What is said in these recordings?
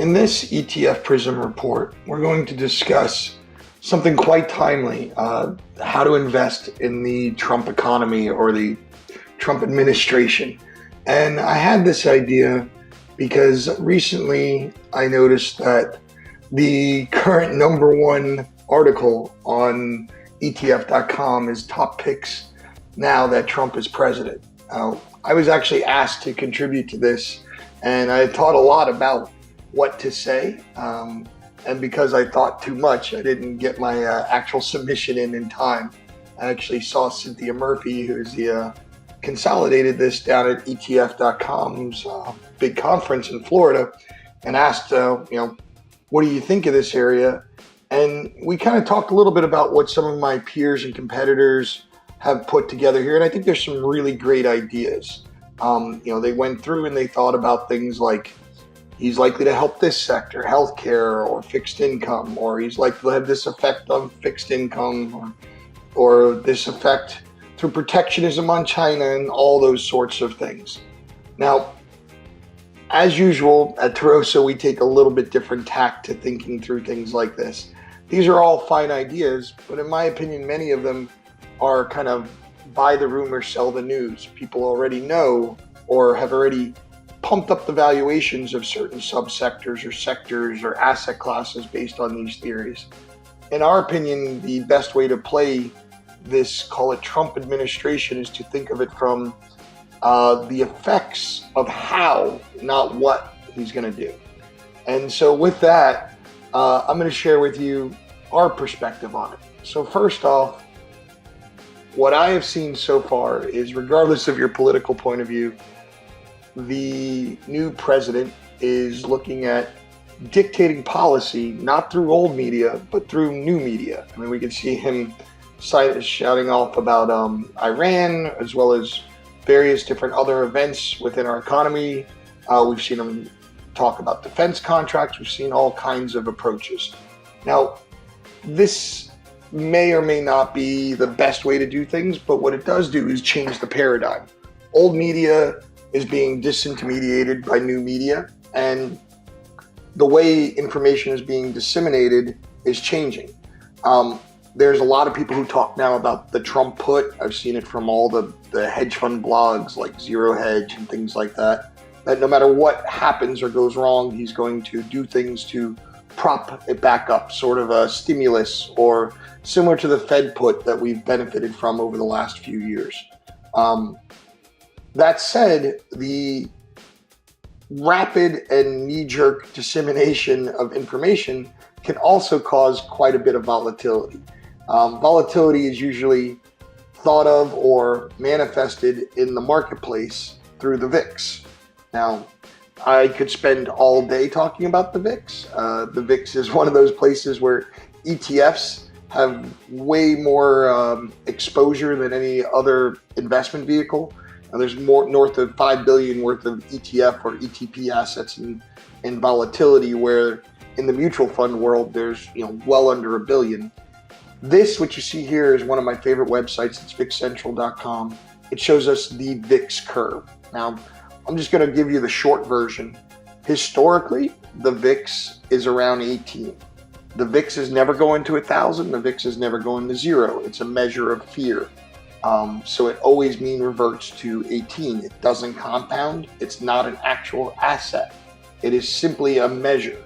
In this ETF Prism report, we're going to discuss something quite timely, how to invest in the Trump economy or the Trump administration. And I had this idea because recently I noticed that the current number one article on ETF.com is top picks now that Trump is president. I was actually asked to contribute to this, and I thought a lot about what to say. And because I thought too much, I didn't get my actual submission in time. I actually saw Cynthia Murphy, who's the consolidated this down at ETF.com's big conference in Florida, and asked, what do you think of this area? And we kind of talked a little bit about what some of my peers and competitors have put together here. And I think there's some really great ideas. They went through and they thought about things like, he's likely to help this sector, healthcare or fixed income, or he's likely to have this effect on fixed income, or this effect through protectionism on China, and all those sorts of things. Now, as usual, at Tarosa, we take a little bit different tack to thinking through things like this. These are all fine ideas, but in my opinion, many of them are kind of buy the rumor, sell the news. People already know or have already pumped up the valuations of certain subsectors or sectors or asset classes based on these theories. In our opinion, the best way to play this, call it Trump administration, is to think of it from the effects of how, not what he's going to do. And so with that, I'm going to share with you our perspective on it. So first off, what I have seen so far is, regardless of your political point of view, the new president is looking at dictating policy, not through old media, but through new media. I mean, we can see him shouting off about Iran, as well as various different other events within our economy. We've seen him talk about defense contracts. We've seen all kinds of approaches. Now, this may or may not be the best way to do things, but what it does do is change the paradigm. Old media is being disintermediated by new media, and the way information is being disseminated is changing. There's a lot of people who talk now about the Trump put. I've seen it from all the hedge fund blogs like Zero Hedge and things like that no matter what happens or goes wrong, he's going to do things to prop it back up, sort of a stimulus, or similar to the Fed put that we've benefited from over the last few years. That said, the rapid and knee-jerk dissemination of information can also cause quite a bit of volatility. Volatility is usually thought of or manifested in the marketplace through the VIX. Now, I could spend all day talking about the VIX. The VIX is one of those places where ETFs have way more exposure than any other investment vehicle. Now, there's more north of 5 billion worth of ETF or ETP assets in volatility, where in the mutual fund world, there's well under 1 billion. This, what you see here, is one of my favorite websites. It's VIXCentral.com. It shows us the VIX curve. Now, I'm just going to give you the short version. Historically, the VIX is around 18. The VIX is never going to 1,000. The VIX is never going to 0. It's a measure of fear. So it always mean reverts to 18. It doesn't compound. It's not an actual asset. It is simply a measure.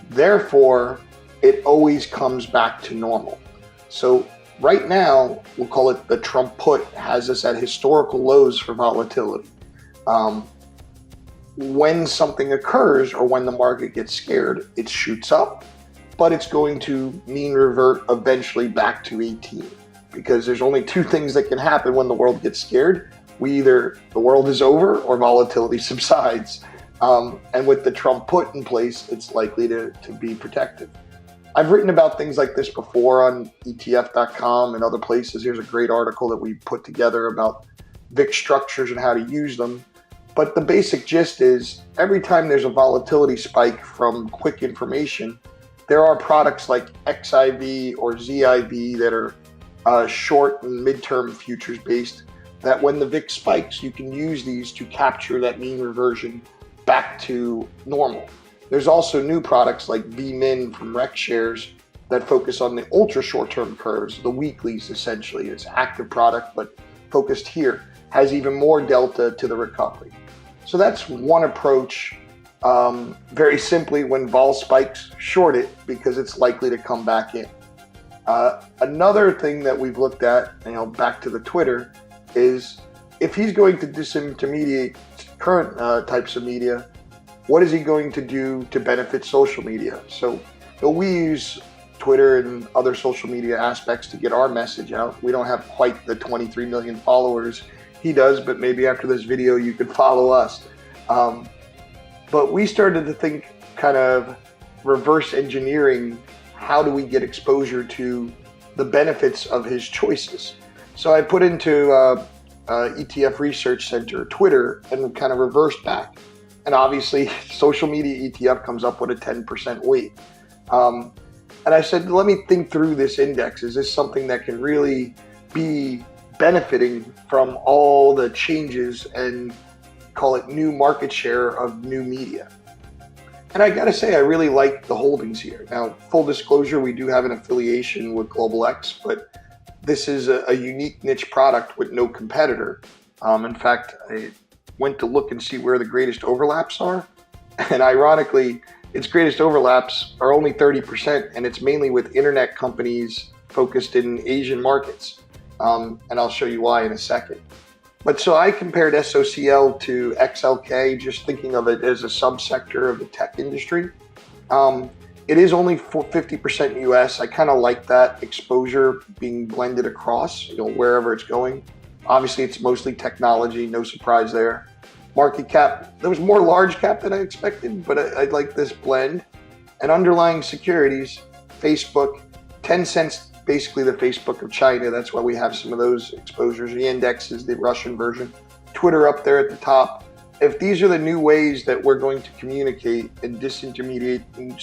Therefore, it always comes back to normal. So right now, we'll call it the Trump put, has us at historical lows for volatility. When something occurs or when the market gets scared, it shoots up, but it's going to mean revert eventually back to 18, because there's only two things that can happen when the world gets scared. Either the world is over or volatility subsides. And with the Trump put in place, it's likely to be protected. I've written about things like this before on ETF.com and other places. Here's a great article that we put together about VIX structures and how to use them. But the basic gist is, every time there's a volatility spike from quick information, there are products like XIV or ZIV that are short and midterm futures based, that when the VIX spikes, you can use these to capture that mean reversion back to normal. There's also new products like VMIN from RecShares that focus on the ultra short-term curves, the weeklies essentially. It's active product, but focused here, has even more delta to the recovery. So that's one approach. Very simply, when vol spikes, short it because it's likely to come back in. Another thing that we've looked at, back to the Twitter, is if he's going to disintermediate current types of media, what is he going to do to benefit social media? So we use Twitter and other social media aspects to get our message out. We don't have quite the 23 million followers he does, but maybe after this video you could follow us. But we started to think kind of reverse engineering, how do we get exposure to the benefits of his choices? So I put into ETF Research Center Twitter and kind of reversed back. And obviously social media ETF comes up with a 10% weight. And I said, let me think through this index. Is this something that can really be benefiting from all the changes and call it new market share of new media? And I gotta say, I really like the holdings here. Now, full disclosure, we do have an affiliation with Global X, but this is a unique niche product with no competitor. In fact, I went to look and see where the greatest overlaps are. And ironically, its greatest overlaps are only 30%, and it's mainly with internet companies focused in Asian markets. And I'll show you why in a second. But so I compared SOCL to XLK, just thinking of it as a subsector of the tech industry. It is only 50% US. I kind of like that exposure being blended across, wherever it's going. Obviously, it's mostly technology, no surprise there. Market cap, there was more large cap than I expected, but I like this blend. And underlying securities, Facebook, Tencent's basically the Facebook of China. That's why we have some of those exposures. The index is the Russian version. Twitter up there at the top. If these are the new ways that we're going to communicate and disintermediate in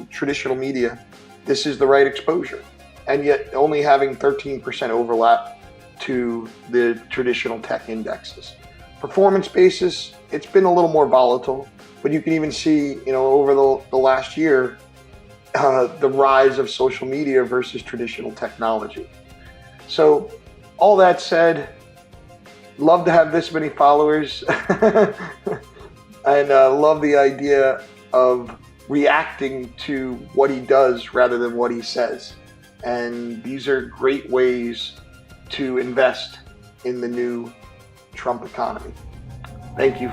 traditional media, this is the right exposure. And yet only having 13% overlap to the traditional tech indexes. Performance basis, it's been a little more volatile, but you can even see, over the last year, the rise of social media versus traditional technology. So all that said, love to have this many followers and love the idea of reacting to what he does rather than what he says. And these are great ways to invest in the new Trump economy. Thank you.